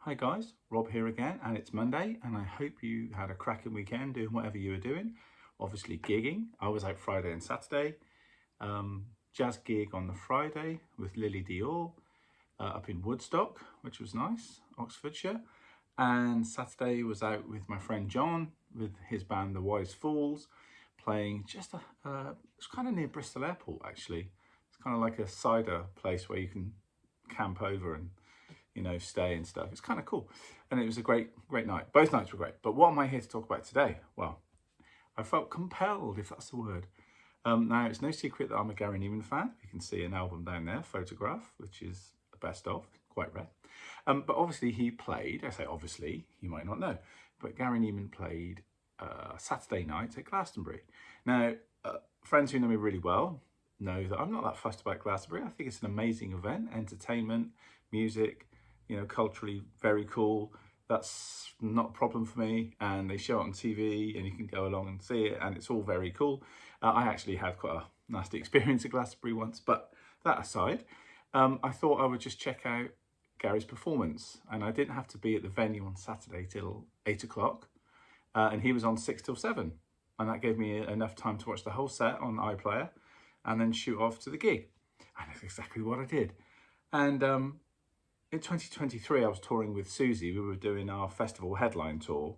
Hi guys, Rob here again, and it's Monday, and I hope you had a cracking weekend doing whatever you were doing. Obviously gigging. I was out Friday and Saturday. Jazz gig on the Friday with Lily Dior up in Woodstock, which was nice, Oxfordshire. And Saturday was out with my friend John with his band The Wise Fools, playing it's kind of near Bristol Airport actually. It's kind of like a cider place where you can camp over and stay and stuff. It's kind of cool. And it was a great night. Both nights were great. But what am I here to talk about today? Well, I felt compelled, if that's the word. Now, it's no secret that I'm a Gary Numan fan. You can see an album down there, Photograph, which is the best of, quite rare. But obviously he played, I say obviously, you might not know, but Gary Numan played Saturday night at Glastonbury. Now, friends who know me really well know that I'm not that fussed about Glastonbury. I think it's an amazing event, entertainment, music, culturally very cool. That's not a problem for me. And they show it on TV and you can go along and see it and it's all very cool. I actually had quite a nasty experience at Glastonbury once, but that aside, I thought I would just check out Gary's performance. And I didn't have to be at the venue on Saturday till 8 o'clock. And he was on 6 till 7. And that gave me enough time to watch the whole set on iPlayer and then shoot off to the gig. And that's exactly what I did. And in 2023, I was touring with Susie. We were doing our festival headline tour,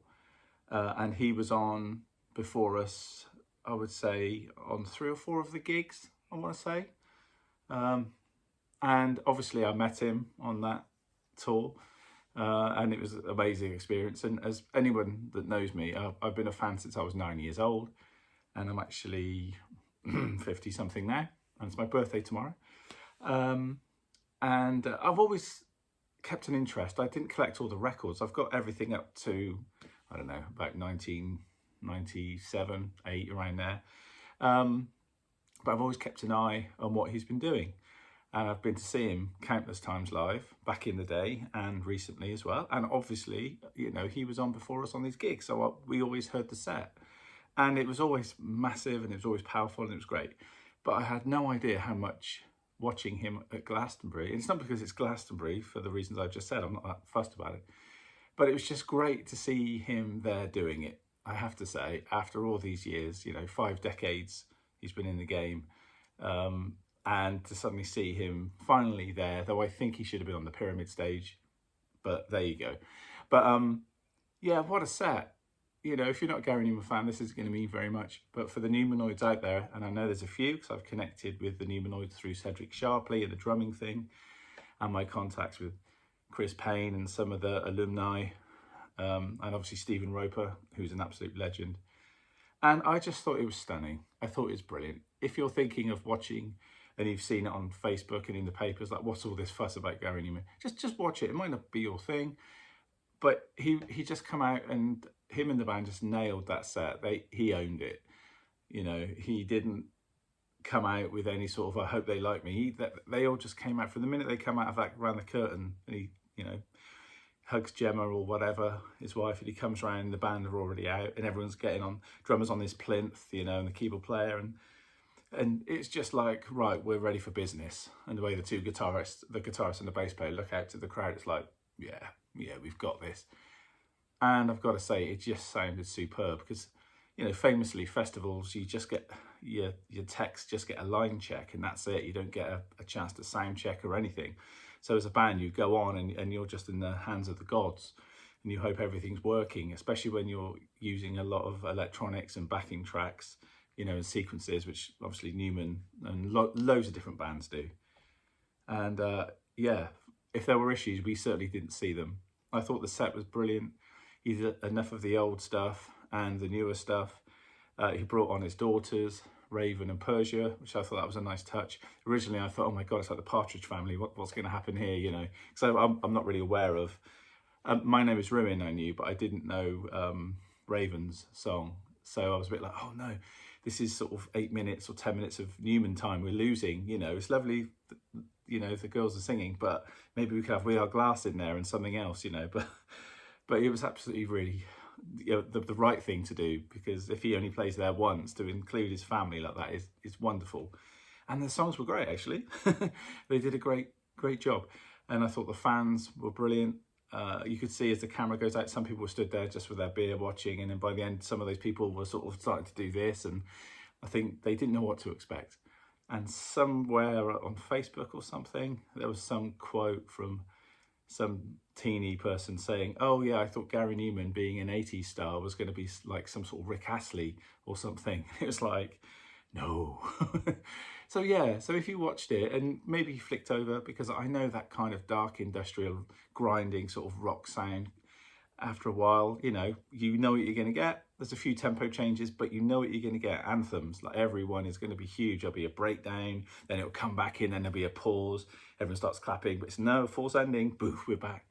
and he was on before us, I would say, on 3 or 4 of the gigs, I want to say. And obviously I met him on that tour, and it was an amazing experience. And as anyone that knows me, I've been a fan since I was 9 years old, and I'm actually 50 something now, and it's my birthday tomorrow. And I've always kept an interest. I didn't collect all the records. I've got everything up to, I don't know, about 1997, 8, around there. But I've always kept an eye on what he's been doing. And I've been to see him countless times live, back in the day and recently as well. And obviously, he was on before us on these gigs. So we always heard the set. And it was always massive and it was always powerful and it was great. But I had no idea how much watching him at Glastonbury, and it's not because it's Glastonbury for the reasons I've just said, I'm not that fussed about it, but it was just great to see him there doing it. I have to say, after all these years, 5 decades he's been in the game, and to suddenly see him finally there, though I think he should have been on the pyramid stage, but there you go. But yeah, what a set. If you're not a Gary Numan fan, this isn't going to mean very much. But for the Numanoids out there, and I know there's a few because I've connected with the Numanoids through Cedric Sharpley and the drumming thing, and my contacts with Chris Payne and some of the alumni, and obviously Stephen Roper, who's an absolute legend. And I just thought it was stunning. I thought it was brilliant. If you're thinking of watching and you've seen it on Facebook and in the papers, like what's all this fuss about Gary Numan? Just watch it. It might not be your thing, but he just come out and him and the band just nailed that set. He owned it. He didn't come out with any sort of, I hope they like me. They all just came out from the minute they come out of that, around the curtain, and he, hugs Gemma or whatever, his wife, and he comes around, the band are already out and everyone's getting on, drummers on this plinth, and the keyboard player, and it's just like, right, we're ready for business. And the way the two guitarists, the guitarist and the bass player, look out to the crowd, it's like, yeah, we've got this. And I've got to say, it just sounded superb because, famously festivals, you just get your techs just get a line check and that's it. You don't get a chance to sound check or anything. So as a band, you go on and you're just in the hands of the gods and you hope everything's working, especially when you're using a lot of electronics and backing tracks, and sequences, which obviously Numan and loads of different bands do. And yeah, if there were issues, we certainly didn't see them. I thought the set was brilliant. He did enough of the old stuff and the newer stuff. He brought on his daughters, Raven and Persia, which I thought that was a nice touch. Originally, I thought, oh my God, it's like the Partridge Family. What's going to happen here, So I'm not really aware of. My Name is Ruin, I knew, but I didn't know Raven's song. So I was a bit like, oh no, this is sort of 8 minutes or 10 minutes of Numan time we're losing. It's lovely, the girls are singing, but maybe we could have We Are Glass in there and something else, But it was absolutely really the right thing to do, because if he only plays there once, to include his family like that is wonderful. And the songs were great, actually. They did a great job. And I thought the fans were brilliant. you could see as the camera goes out, some people were stood there just with their beer watching, and then by the end, some of those people were sort of starting to do this, and I think they didn't know what to expect. And somewhere on Facebook or something, there was some quote from some teeny person saying, "Oh yeah, I thought Gary Numan being an 80s star was going to be like some sort of Rick Astley or something." It was like, no. So yeah, so if you watched it and maybe you flicked over, because I know that kind of dark industrial grinding sort of rock sound, after a while, you know what you're going to get. There's a few tempo changes, but you know what you're going to get. Anthems, like everyone is going to be huge. There'll be a breakdown, then it'll come back in, then there'll be a pause. Everyone starts clapping, but it's no false ending. Boof, we're back.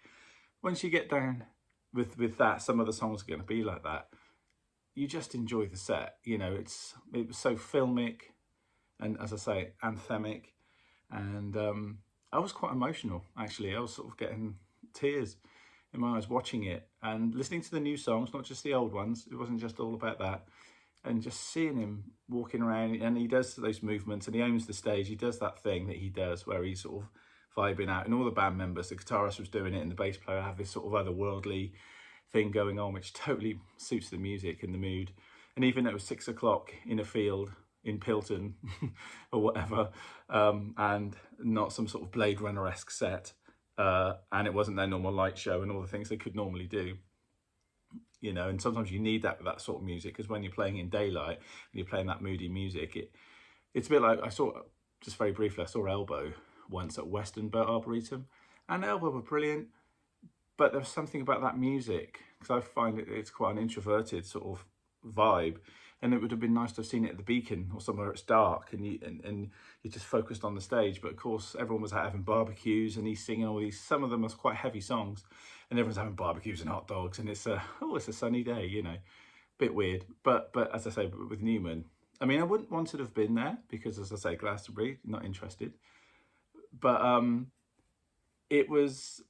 Once you get down with that, some of the songs are going to be like that. You just enjoy the set. You know, it was so filmic, and as I say, anthemic, and I was quite emotional actually. I was sort of getting tears in my eyes watching it and listening to the new songs, not just the old ones. It wasn't just all about that. And just seeing him walking around, and he does those movements and he owns the stage. He does that thing that he does where he's sort of vibing out, and all the band members, the guitarist was doing it and the bass player have this sort of otherworldly thing going on, which totally suits the music and the mood. And even though it was 6 o'clock in a field in Pilton or whatever, and not some sort of Blade Runner-esque set, and it wasn't their normal light show and all the things they could normally do, you know. And sometimes you need that sort of music, because when you're playing in daylight and you're playing that moody music, it's a bit like, I saw, just very briefly, I saw Elbow once at Western Arboretum, and Elbow were brilliant, but there was something about that music, because I find it's quite an introverted sort of vibe, and it would have been nice to have seen it at the Beacon or somewhere it's dark and you're just focused on the stage. But of course, everyone was out having barbecues and he's singing all these, some of them are quite heavy songs, and everyone's having barbecues and hot dogs, and it's a sunny day, you know, bit weird. But as I say, with Numan, I mean, I wouldn't want to have been there because, as I say, Glastonbury, not interested. But it was,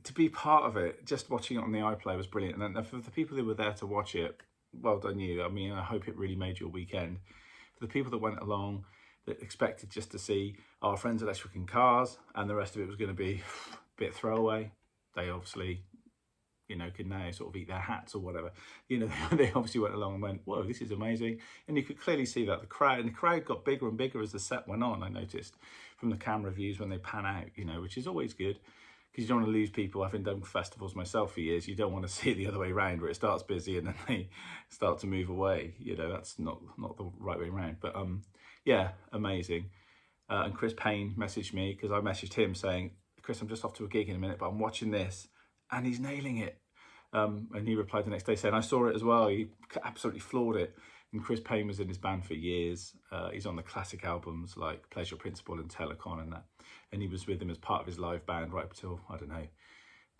to be part of it, just watching it on the iPlayer was brilliant. And for the people who were there to watch it, well done you. I mean, I hope it really made your weekend. For the people that went along, that expected just to see our friends electric in cars and the rest of it was going to be a bit throwaway, they obviously, you know, could now sort of eat their hats or whatever. You know, they obviously went along and went, whoa, this is amazing. And you could clearly see that the crowd got bigger and bigger as the set went on, I noticed, from the camera views when they pan out, you know, which is always good, because you don't want to lose people. Having done festivals myself for years, you don't want to see it the other way around, where it starts busy and then they start to move away. You know, that's not the right way around. But yeah, amazing. And Chris Payne messaged me, because I messaged him saying, Chris, I'm just off to a gig in a minute, but I'm watching this and he's nailing it. And he replied the next day saying, I saw it as well. He absolutely floored it. And Chris Payne was in his band for years. He's on the classic albums like Pleasure Principle and Telecon and that. And he was with him as part of his live band right up till, I don't know,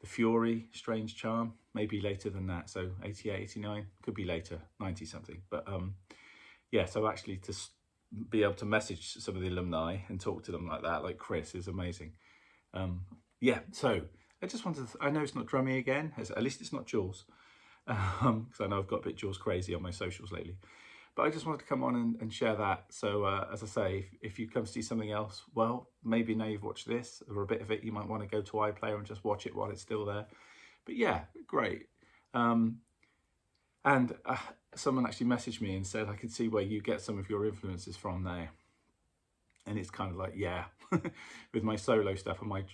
The Fury, Strange Charm, maybe later than that. So 88, 89, could be later, 90 something. But yeah, so actually to be able to message some of the alumni and talk to them like that, like Chris, is amazing. Yeah, so I just wanted to, I know it's not drummy again, at least it's not Jules, because I know I've got a bit Jules crazy on my socials lately. But I just wanted to come on and share that. So as I say, if you come see something else, well, maybe now you've watched this or a bit of it, you might want to go to iPlayer and just watch it while it's still there. But yeah, great. And someone actually messaged me and said, I could see where you get some of your influences from there. And it's kind of like, yeah, with my solo stuff and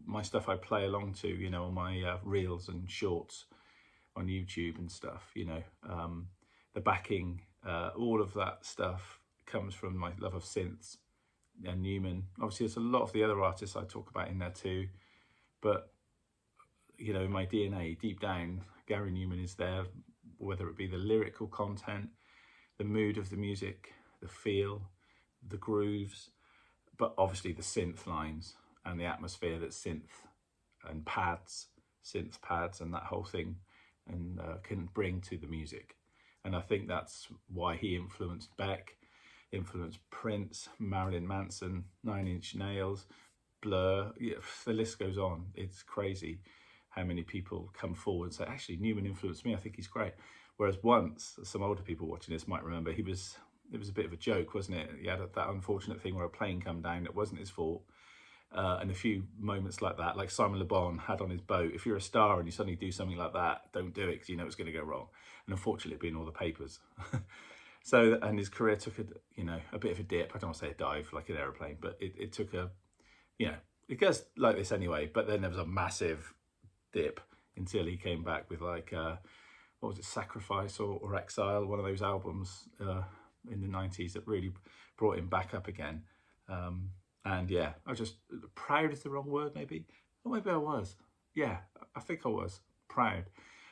my stuff I play along to, you know, on my reels and shorts on YouTube and stuff, you know, the backing, all of that stuff comes from my love of synths and Numan. Obviously, there's a lot of the other artists I talk about in there too, but, you know, in my DNA, deep down, Gary Numan is there, whether it be the lyrical content, the mood of the music, the feel, the grooves, but obviously the synth lines and the atmosphere that synth and synth pads and that whole thing and can bring to the music. And I think that's why he influenced Beck, influenced Prince, Marilyn Manson, Nine Inch Nails, Blur, yeah, the list goes on. It's crazy how many people come forward and say, actually, Numan influenced me, I think he's great. Whereas once, some older people watching this might remember, it was a bit of a joke, wasn't it? He had that unfortunate thing where a plane came down, it wasn't his fault, and a few moments like that, like Simon Le Bon had on his boat. If you're a star and you suddenly do something like that, don't do it because you know it's going to go wrong. And unfortunately, it'd be in all the papers. So, and his career took a bit of a dip. I don't want to say a dive like an aeroplane, but it took a, it goes like this anyway. But then there was a massive dip until he came back with like, what was it, Sacrifice or Exile, one of those albums in the 90s that really brought him back up again. And yeah, I was just, proud is the wrong word maybe, or maybe I was. Yeah, I think I was proud.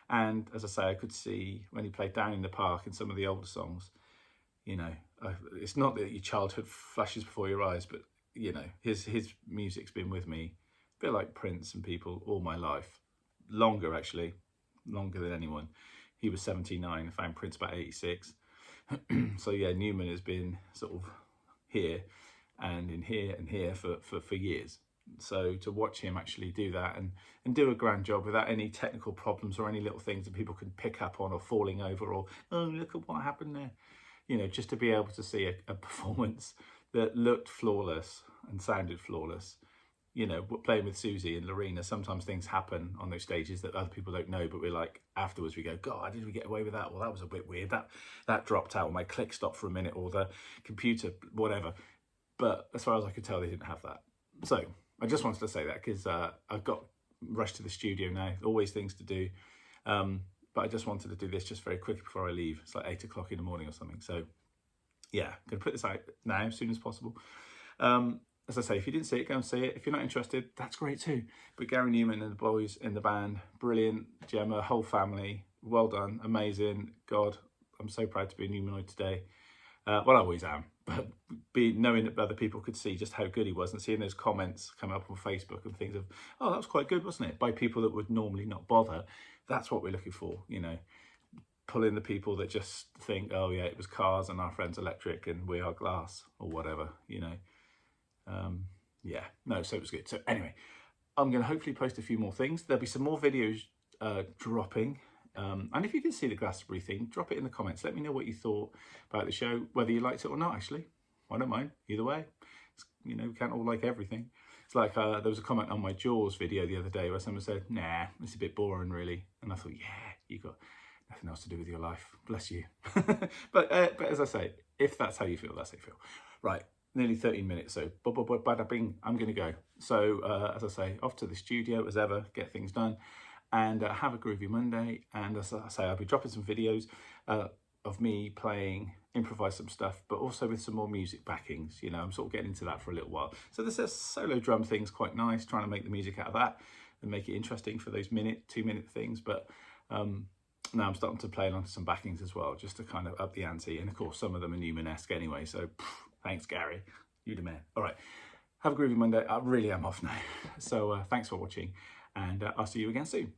And as I say, I could see when he played Down in the Park in some of the older songs, it's not that your childhood flashes before your eyes, but his music's been with me, a bit like Prince and people, all my life. Longer actually, longer than anyone. He was 79, I found Prince about 86. So yeah, Numan has been sort of here and in here and here for years. So to watch him actually do that and do a grand job without any technical problems or any little things that people can pick up on or falling over or, oh, look at what happened there. Just to be able to see a performance that looked flawless and sounded flawless. Playing with Susie and Lorena, sometimes things happen on those stages that other people don't know, but we're like, afterwards we go, God, how did we get away with that? Well, that was a bit weird. That dropped out, or my click stopped for a minute, or the computer, whatever. But as far as I could tell, they didn't have that. So I just wanted to say that because I've got rushed to the studio now, always things to do. But I just wanted to do this just very quickly before I leave. It's like 8 o'clock in the morning or something. So yeah, I'm going to put this out now as soon as possible. As I say, if you didn't see it, go and see it. If you're not interested, that's great too. But Gary Numan and the boys in the band, brilliant. Gemma, whole family, well done, amazing. God, I'm so proud to be a Numanoid today. Well, I always am, but knowing that other people could see just how good he was and seeing those comments come up on Facebook and things of, oh, that was quite good, wasn't it? By people that would normally not bother. That's what we're looking for, pull in the people that just think, oh yeah, it was Cars and our friends Electric and we are Glass or whatever, so it was good. So anyway, I'm going to hopefully post a few more things. There'll be some more videos dropping. And if you did see the Glastonbury thing, drop it in the comments. Let me know what you thought about the show, whether you liked it or not, actually. I don't mind. Either way. We can't all like everything. It's like there was a comment on my Jaws video the other day where someone said, nah, it's a bit boring, really. And I thought, yeah, you got nothing else to do with your life. Bless you. but as I say, if that's how you feel, that's how you feel. Right. Nearly 13 minutes, so bada bing, I'm going to go. So, as I say, off to the studio as ever, get things done, and have a groovy Monday. And as I say, I'll be dropping some videos of me playing, improvise some stuff, but also with some more music backings. I'm sort of getting into that for a little while. So this solo drum thing's quite nice, trying to make the music out of that and make it interesting for those 2-minute things. But now I'm starting to play along to some backings as well, just to kind of up the ante. And of course, some of them are Numan-esque anyway, so thanks, Gary. You the man. All right. Have a groovy Monday. I really am off now. So thanks for watching, and I'll see you again soon.